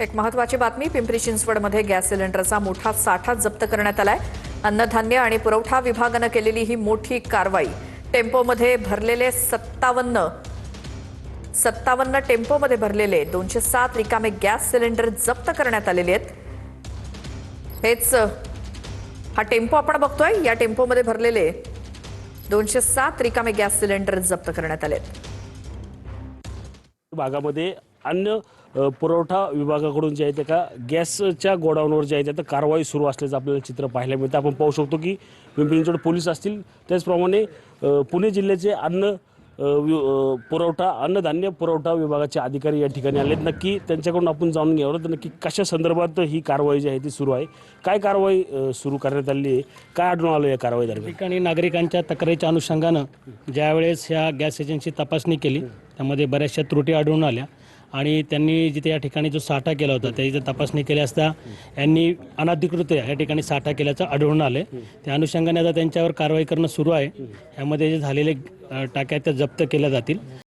एक महत्त्वाची बातमी, पिंपरी चिंचवडमध्ये गॅस सिलेंडरचा मोठा साठा जप्त करण्यात आलाय। अन्नधान्य आणि पुरवठा विभागाने केलेली ही मोठी कारवाई। टेम्पोमध्ये भरलेले 57 टेम्पोमध्ये भरलेले 207 रिकामे गॅस सिलेंडर जप्त करण्यात आलेले आहेत। हेच हा टेम्पो आपण बघतोय, या टेम्पोमध्ये भरलेले 207 रिकामे गॅस सिलेंडर जप्त करण्यात आले आहेत। भागामध्ये अन्न पुरवठा विभागाकडून जे आहे ते का गॅसच्या गोडाऊनवर जे आहे ते कारवाई सुरू असल्याचं आपल्याला चित्र पाहायला मिळतं। आपण पाहू शकतो की पिंपरी चिंचवड पोलीस असतील, त्याचप्रमाणे पुणे जिल्ह्याचे अन्नधान्य पुरवठा विभागाचे अधिकारी या ठिकाणी आले। नक्की त्यांच्याकडून आपण जाणून घ्यावं तर नक्की कशा संदर्भात ही कारवाई जी आहे ती सुरू आहे, काय कारवाई सुरू करण्यात आली आहे, काय आढळून आलं या कारवाई दरम्यान। ठिकाणी नागरिकांच्या तक्रारीच्या अनुषंगानं ज्यावेळेस ह्या गॅस एजन्सी तपासणी केली त्यामध्ये बऱ्याचशा त्रुटी आढळून आल्या आणि त्यांनी जिथे या ठिकाणी जो साठा केला होता त्याची तपासणी केली असता यांनी अनधिकृतरित्या या ठिकाणी साठा केल्याचं आढळून आले। त्या अनुषंगाने आता त्यांच्यावर कारवाई करणं सुरू आहे। यामध्ये जे झालेले टाक्या त्या जप्त केल्या जातील।